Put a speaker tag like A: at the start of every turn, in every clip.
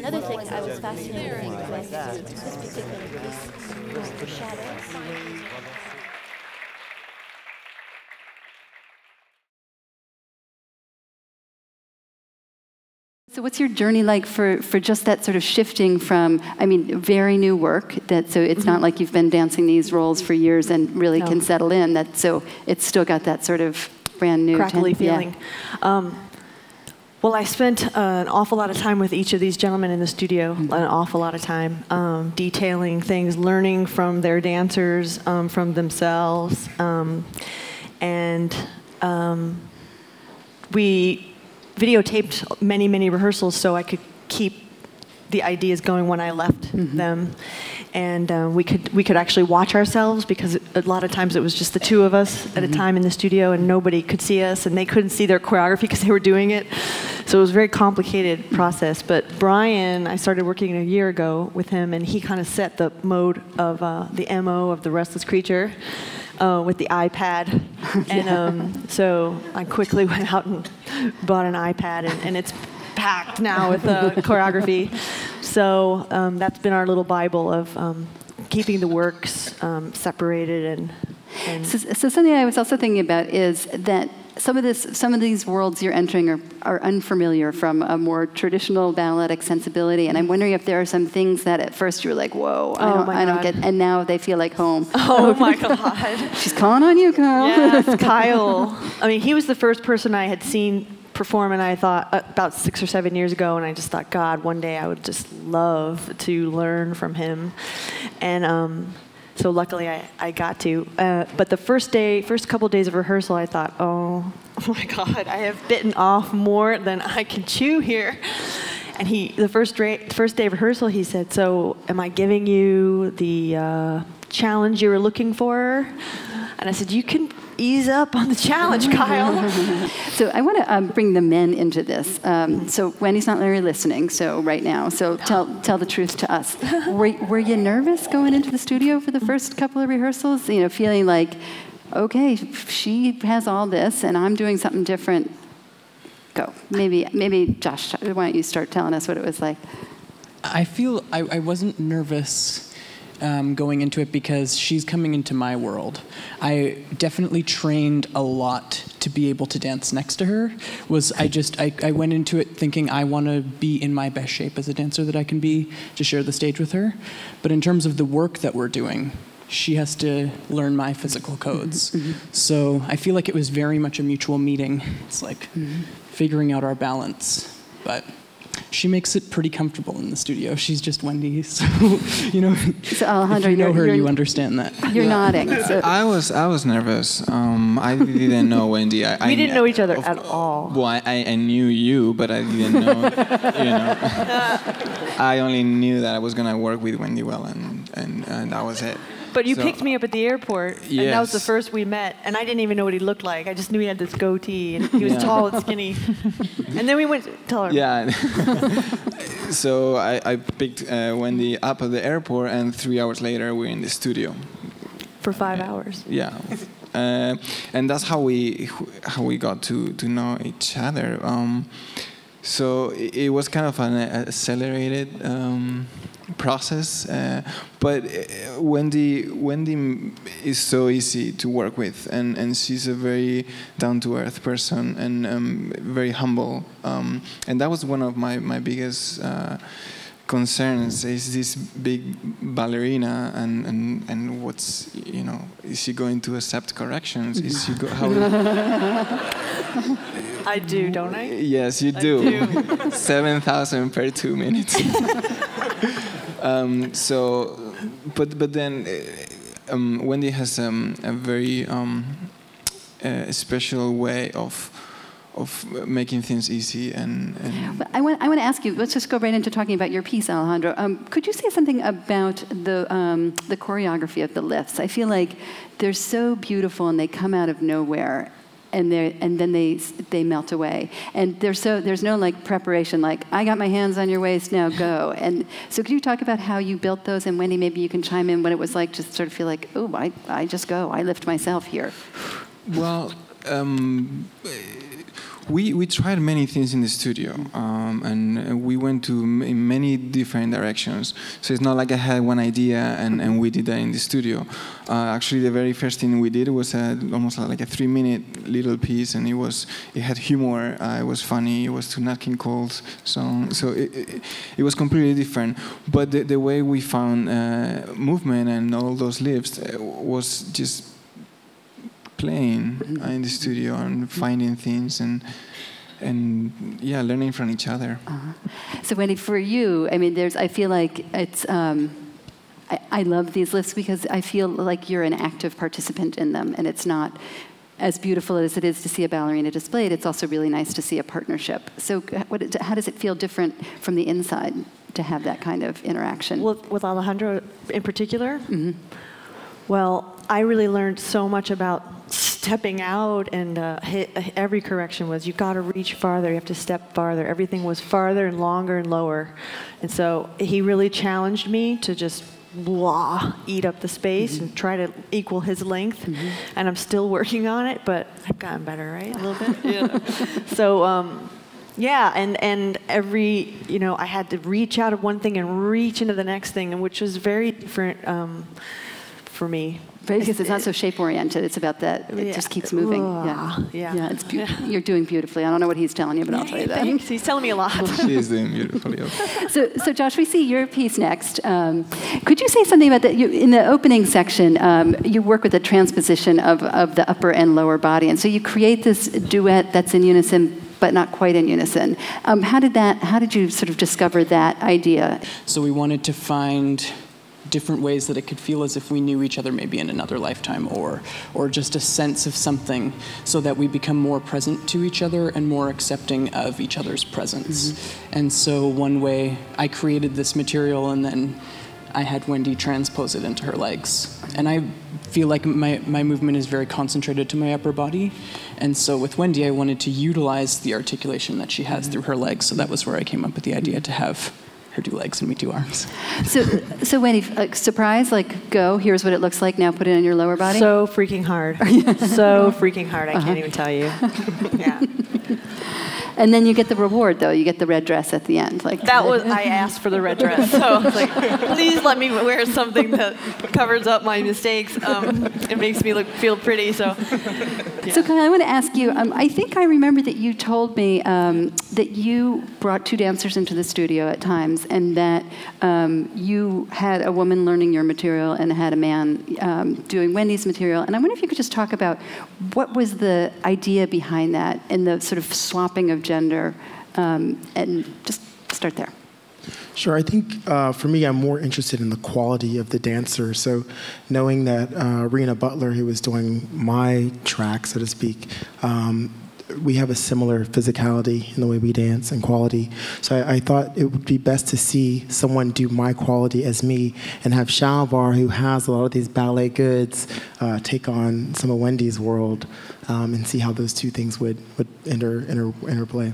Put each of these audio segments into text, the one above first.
A: Another thing I was fascinated with this particular piece was the shadows.
B: So what's your journey like for just that sort of shifting from, I mean, very new work, so it's not like you've been dancing these roles for years and really can settle in, so it's still got that sort of brand new
C: crackly feeling. Yeah. Well, I spent an awful lot of time with each of these gentlemen in the studio, an awful lot of time, detailing things, learning from their dancers, from themselves, and we videotaped many rehearsals so I could keep the ideas going when I left them, and we could actually watch ourselves, because a lot of times it was just the two of us at a time in the studio, and nobody could see us, and they couldn't see their choreography because they were doing it. So it was a very complicated process. But Brian, I started working a year ago with him, and he kind of set the mode of the MO of the Restless Creature. With the iPad, and so I quickly went out and bought an iPad, and it's packed now with choreography. So that's been our little Bible of keeping the works separated.
B: So something I was also thinking about is that some of these worlds you're entering are unfamiliar from a more traditional balletic sensibility, and I'm wondering if there are some things that at first you were like, whoa, I don't get, and now they feel like home.
C: Oh my God.
B: She's calling on you, Kyle.
C: Yes, Kyle. I mean, he was the first person I had seen perform, and I thought about 6 or 7 years ago, and I just thought, God, one day I would just love to learn from him. And so luckily I got to. But the first couple of days of rehearsal, I thought, oh my God, I have bitten off more than I can chew here. And the first day of rehearsal, he said, so am I giving you the challenge you were looking for? And I said, you can ease up on the challenge, Kyle.
B: So I want to bring the men into this. So Wendy's not really listening, so right now. So tell the truth to us. Were you nervous going into the studio for the first couple of rehearsals? You know, feeling like, okay, she has all this, and I'm doing something different. Go. Maybe Josh, why don't you start telling us what it was like?
D: I feel I wasn't nervous going into it because she's coming into my world. I definitely trained a lot to be able to dance next to her. I went into it thinking I want to be in my best shape as a dancer that I can be to share the stage with her. But in terms of the work that we're doing, she has to learn my physical codes. So I feel like it was very much a mutual meeting. It's like figuring out our balance. But she makes it pretty comfortable in the studio. She's just Wendy, so you know. So Alejandro, if you know her, you understand that.
B: You're nodding. So.
E: I was nervous. I didn't know Wendy.
C: We didn't know each other at all.
E: Well, I knew you, but I didn't know. You know, I only knew that I was gonna work with Wendy Whelan, and that was it.
C: But you picked me up at the airport, and that was the first we met, and I didn't even know what he looked like. I just knew he had this goatee, and he was tall and skinny. And then we went, tell her.
E: Yeah. So I picked Wendy up at the airport, and 3 hours later, we're in the studio.
C: For 5 hours.
E: Yeah. And that's how we got to know each other. So it was kind of an accelerated process, but Wendy is so easy to work with, and she's a very down-to-earth person and very humble, and that was one of my biggest concerns, is this big ballerina, and what's, you know, is she going to accept corrections? Is she
C: I do, don't I?
E: Yes, you do. 7,000 per 2 minutes. But then Wendy has a very special way of making things easy and
B: I want to ask you, let's just go right into talking about your piece, Alejandro. Could you say something about the choreography of the lifts? I feel like they're so beautiful and they come out of nowhere. And then they melt away, and there's no like preparation, like I got my hands on your waist, now go. And so could you talk about how you built those, and Wendy, maybe you can chime in what it was like to sort of feel like, oh, I just go, I lift myself here.
E: Well, we tried many things in the studio, and we went to in many different directions. So it's not like I had one idea and we did that in the studio. Actually, the very first thing we did was almost like a 3-minute little piece, and it had humor. It was funny. It was to Nat King Cole's song. So it was completely different. But the way we found movement and all those lifts was just playing in the studio and finding things and yeah, learning from each other.
B: So Wendy, for you, I mean, I feel like it's. I love these lifts because I feel like you're an active participant in them, and it's not as beautiful as it is to see a ballerina displayed. It's also really nice to see a partnership. So how does it feel different from the inside to have that kind of interaction?
C: Well, with Alejandro in particular? Well, I really learned so much about stepping out, and every correction was, you got to reach farther, you have to step farther. Everything was farther and longer and lower. And so he really challenged me to just eat up the space and try to equal his length. And I'm still working on it, but I've gotten better, right? A little bit. Yeah. So, yeah, and every, I had to reach out of one thing and reach into the next thing, which was very different for me.
B: Because it's not so shape-oriented. It's about that. It just keeps moving. Yeah. It's you're doing beautifully. I don't know what he's telling you, but I'll tell you that.
C: Thanks. He's telling me a lot.
E: She is doing beautifully.
B: So Josh, we see your piece next. Could you say something about that? In the opening section, you work with the transposition of the upper and lower body, and so you create this duet that's in unison, but not quite in unison. How did you sort of discover that idea?
D: So we wanted to find different ways that it could feel as if we knew each other maybe in another lifetime, or just a sense of something, so that we become more present to each other and more accepting of each other's presence. And so one way I created this material, and then I had Wendy transpose it into her legs. And I feel like my movement is very concentrated to my upper body. And so with Wendy, I wanted to utilize the articulation that she has through her legs. So that was where I came up with the idea to have her do legs and me do arms.
B: So Wendy, surprise, go, here's what it looks like, now put it on your lower body?
C: So freaking hard. So freaking hard, I can't even tell you. Yeah.
B: And then you get the reward, though. You get the red dress at the end.
C: I asked for the red dress. So I was like, please let me wear something that covers up my mistakes. It makes me feel pretty. So, yeah.
B: So Kyle, I want to ask you, I think I remember that you told me that you brought 2 dancers into the studio at times, and that you had a woman learning your material and had a man doing Wendy's material. And I wonder if you could just talk about what was the idea behind that and the sort of swapping of gender, and just start there.
F: Sure. I think for me, I'm more interested in the quality of the dancer. So knowing that Rena Butler, who was doing my track, so to speak, we have a similar physicality in the way we dance and quality. So I thought it would be best to see someone do my quality as me, and have Shawn, who has a lot of these ballet goods, take on some of Wendy's world, and see how those 2 things would interplay.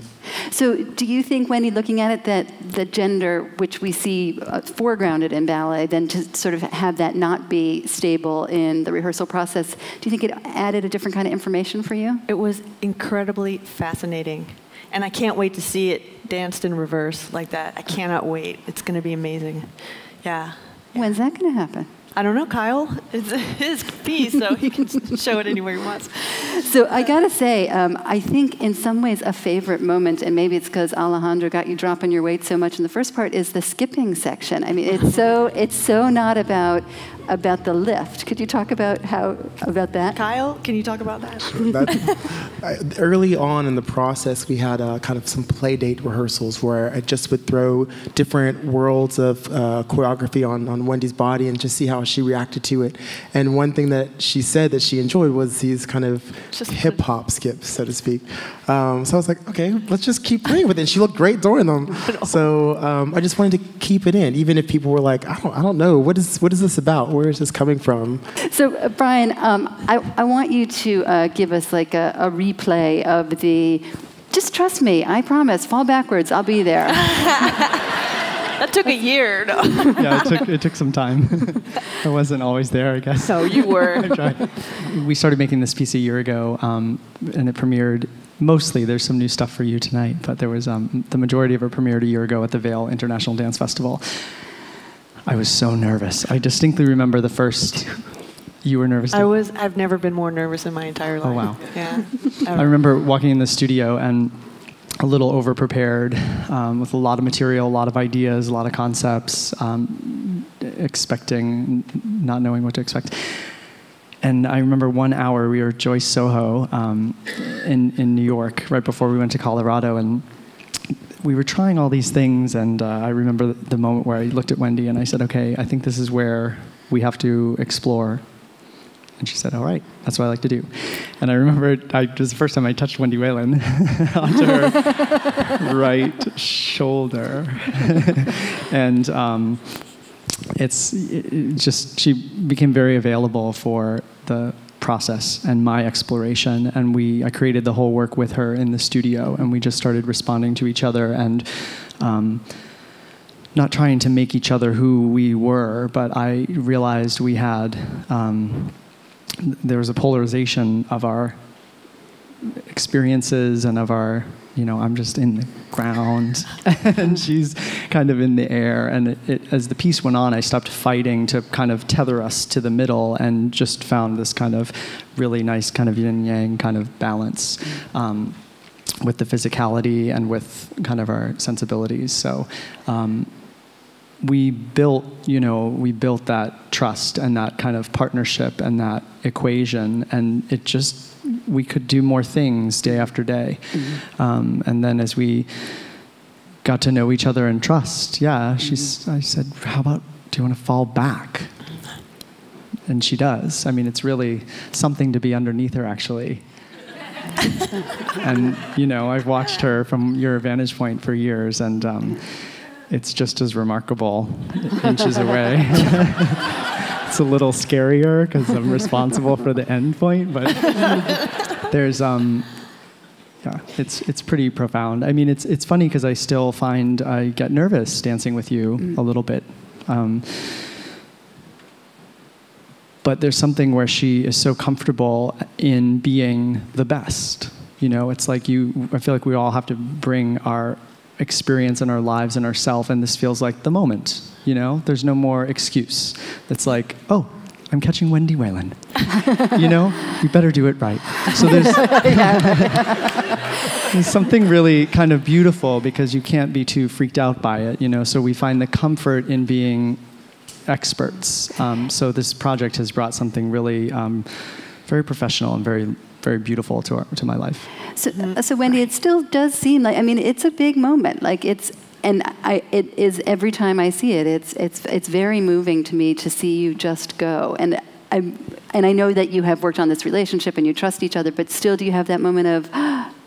B: So do you think, Wendy, looking at it, that the gender, which we see foregrounded in ballet, then to sort of have that not be stable in the rehearsal process, do you think it added a different kind of information for you?
C: It was incredibly fascinating. And I can't wait to see it danced in reverse like that. I cannot wait. It's going to be amazing. Yeah.
B: When's that going to happen?
C: I don't know, Kyle. It's his piece, so he can show it anywhere he wants.
B: So I gotta say, I think in some ways a favorite moment, and maybe it's because Alejandro got you dropping your weight so much in the first part, is the skipping section. I mean, it's so not about the lift. Could you talk about that?
C: Kyle, can you talk about that?
F: Early on in the process, we had kind of some play date rehearsals where I just would throw different worlds of choreography on Wendy's body and just see how she reacted to it. And one thing that she said that she enjoyed was these kind of hip-hop skips, so to speak. So I was like, okay, let's just keep playing with it. And she looked great doing them. So I just wanted to keep it in, even if people were like, I don't know, what is this about? Where is this coming from?
B: So, Brian, I want you to give us like a replay of the, just trust me, I promise, fall backwards, I'll be there.
C: That took a year. No.
G: Yeah, it took some time. I wasn't always there, I guess.
C: No, you were.
G: I tried. We started making this piece a year ago, and it premiered mostly, there's some new stuff for you tonight, but there was the majority of it premiered a year ago at the Vail International Dance Festival. I was so nervous. I distinctly remember the first. You were nervous too?
C: I've never been more nervous in my entire life.
G: Oh, wow.
C: Yeah.
G: I remember walking in the studio and a little over-prepared with a lot of material, a lot of ideas, a lot of concepts, expecting, not knowing what to expect. And I remember 1 hour, we were at Joyce Soho in New York, right before we went to Colorado, and we were trying all these things, and I remember the moment where I looked at Wendy and I said, okay, I think this is where we have to explore. And she said, all right, that's what I like to do. And I remember it was the first time I touched Wendy Whelan onto her right shoulder. And she became very available for the process and my exploration. And I created the whole work with her in the studio. And we just started responding to each other and not trying to make each other who we were, but I realized we had... there was a polarization of our experiences and of our, I'm just in the ground and she's kind of in the air. And as the piece went on, I stopped fighting to kind of tether us to the middle and just found this kind of really nice kind of yin-yang kind of balance with the physicality and with kind of our sensibilities. So we built that trust and that kind of partnership and that equation, and we could do more things day after day. Mm-hmm. And then as we got to know each other and trust, I said, how about, do you want to fall back? And she does. I mean, it's really something to be underneath her, actually. And, I've watched her from your vantage point for years, and it's just as remarkable inches away. It's a little scarier because I'm responsible for the end point, but there's it's pretty profound. I mean, it's funny because I still find I get nervous dancing with you a little bit. But there's something where she is so comfortable in being the best. It's like I feel like we all have to bring our experience in our lives and ourself, and this feels like the moment. There's no more excuse. It's like, oh, I'm catching Wendy Whelan. You better do it right. So there's something really kind of beautiful because you can't be too freaked out by it. So we find the comfort in being experts. So this project has brought something really very professional and very, very beautiful to my life.
B: So Wendy, it still does seem like, it's a big moment. It is every time I see it, it's very moving to me to see you just go. And I know that you have worked on this relationship and you trust each other, but still, do you have that moment of,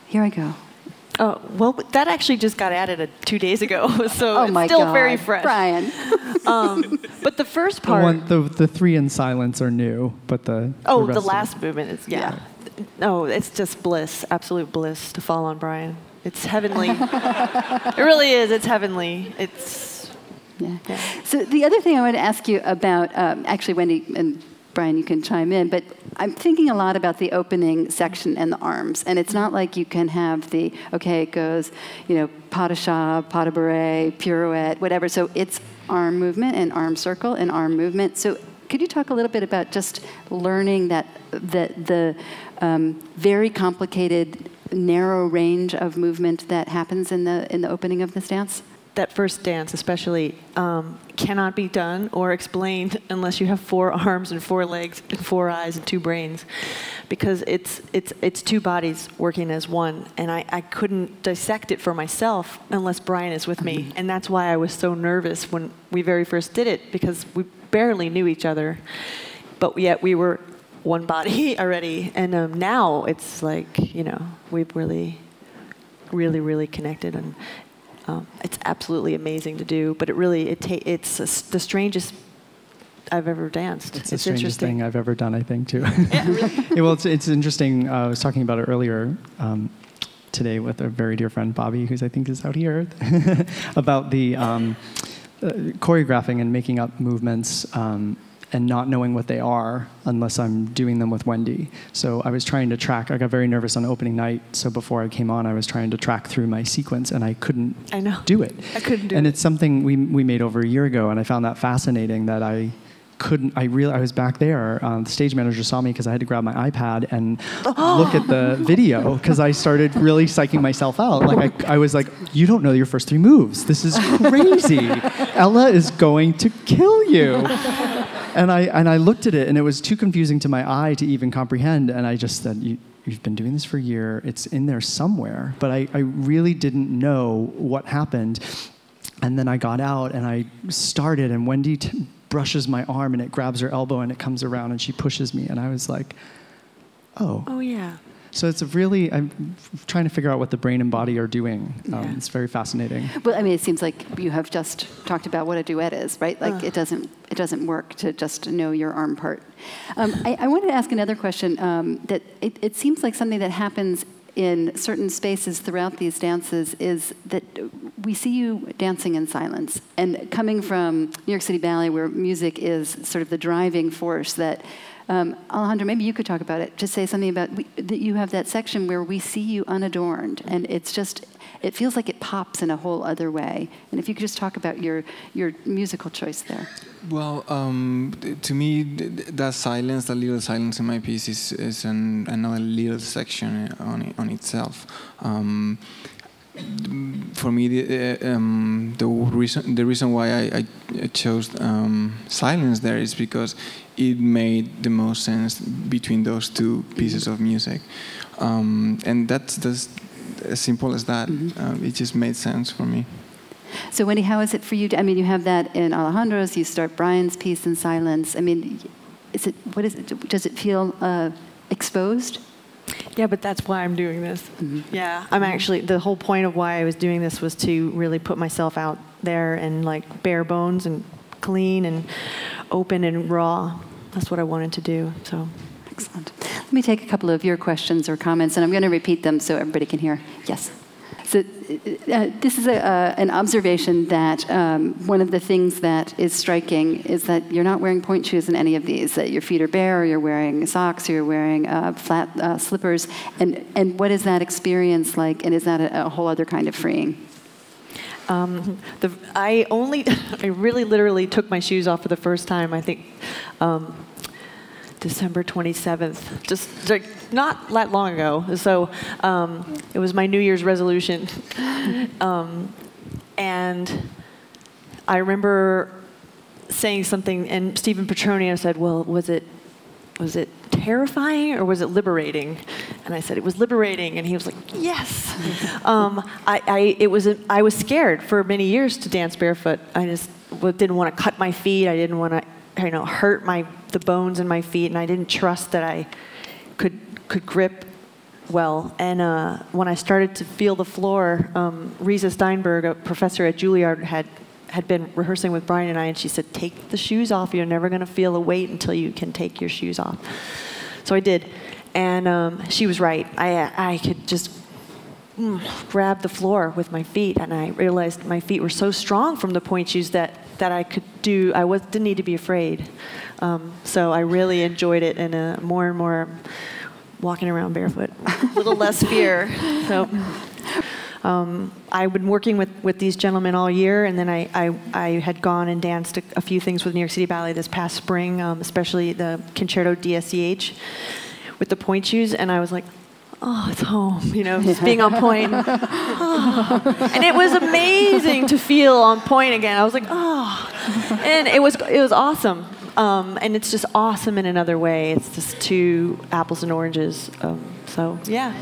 B: here I go?
C: Oh, well, that actually just got added 2 days ago, so it's still very fresh.
B: Brian.
C: But the first part...
G: The three in silence are new, but the
C: last movement is, No, it's just bliss, absolute bliss to fall on Brian. It's heavenly. It really is. It's heavenly. It's...
B: Yeah. So the other thing I want to ask you about, actually, Wendy and Brian, you can chime in, but I'm thinking a lot about the opening section and the arms. And it's not like you can have it goes, pas de chat, pas de bourrée, pirouette, whatever. So it's arm movement and arm circle and arm movement. So could you talk a little bit about just learning that the very complicated, narrow range of movement that happens in the opening of this dance?
C: That first dance especially cannot be done or explained unless you have 4 arms and 4 legs and 4 eyes and 2 brains, because it's 2 bodies working as one, and I couldn't dissect it for myself unless Brian is with me, and that's why I was so nervous when we very first did it, because we barely knew each other, but yet we were one body already, and now it's like, we've really, really, really connected, and it's absolutely amazing to do, but it's the strangest I've ever danced.
G: It's the strangest thing I've ever done, I think, too.
C: Yeah, really.
G: Well, it's interesting. I was talking about it earlier today with a very dear friend, Bobby, who I think is out here, about the choreographing and making up movements and not knowing what they are unless I'm doing them with Wendy. So I was trying to track. I got very nervous on opening night, so before I came on, I was trying to track through my sequence, and I couldn't do it.
C: I couldn't do it.
G: And it's something we made over a year ago, and I found that fascinating that I was back there. The stage manager saw me because I had to grab my iPad and look at the video because I started really psyching myself out. Like I was like, you don't know your first 3 moves. This is crazy. Ella is going to kill you. And I looked at it, and it was too confusing to my eye to even comprehend. And I just said, you've been doing this for a year. It's in there somewhere. But I really didn't know what happened. And then I got out, and I started, and Wendy brushes my arm, and it grabs her elbow, and it comes around, and she pushes me. And I was like, oh.
C: Oh, yeah.
G: So it's I'm trying to figure out what the brain and body are doing. It's very fascinating.
B: Well, I mean, it seems like you have just talked about what a duet is, right? Like it doesn't work to just know your arm part. I wanted to ask another question. That it seems like something that happens in certain spaces throughout these dances is that we see you dancing in silence. And coming from New York City Ballet, where music is sort of the driving force, that Alejandro, maybe you could talk about it. Just say something about that you have that section where we see you unadorned, and it's just, it feels like it pops in a whole other way. And if you could just talk about your musical choice there.
E: Well, to me, that silence, that little silence in my piece is another little section on itself. For me, the reason why I chose silence there is because it made the most sense between those 2 pieces of music, and that's as simple as that. It just made sense for me.
B: So Wendy, how is it for you? I mean, you have that in Alejandro's. You start Brian's piece in silence. I mean, does it feel exposed?
C: Yeah, but that's why I'm doing this. Yeah, I'm actually, the whole point of why I was doing this was to really put myself out there and like bare bones and clean and open and raw. That's what I wanted to do, so.
B: Excellent. Let me take a couple of your questions or comments, and I'm going to repeat them so everybody can hear. Yes. So this is an observation that one of the things that is striking is that you're not wearing point shoes in any of these, that your feet are bare, or you're wearing socks, or you're wearing flat slippers. And what is that experience like, and is that a whole other kind of freeing?
C: I really literally took my shoes off for the first time, I think, December 27th, just like not that long ago. So it was my New Year's resolution. And I remember saying something, and Stephen Petronio said, well, was it terrifying or was it liberating? And I said, it was liberating. And he was like, yes. I was scared for many years to dance barefoot. I just didn't want to cut my feet. I didn't want to hurt the bones in my feet, and I didn't trust that I could grip well. And when I started to feel the floor, Risa Steinberg, a professor at Juilliard, had been rehearsing with Brian and I, and she said, take the shoes off. You're never going to feel a weight until you can take your shoes off. So I did, and she was right. I could just grab the floor with my feet, and I realized my feet were so strong from the point shoes that I could do. Didn't need to be afraid. So I really enjoyed it, and more and more walking around barefoot, a little less fear. So I've been working with these gentlemen all year, and then I had gone and danced a few things with New York City Ballet this past spring, especially the Concerto DSCH with the point shoes, and I was like, oh, it's home, just being on point. Oh. And it was amazing to feel on point again. I was like, oh. And it was awesome. And it's just awesome in another way. It's just 2 apples and oranges. So, yeah.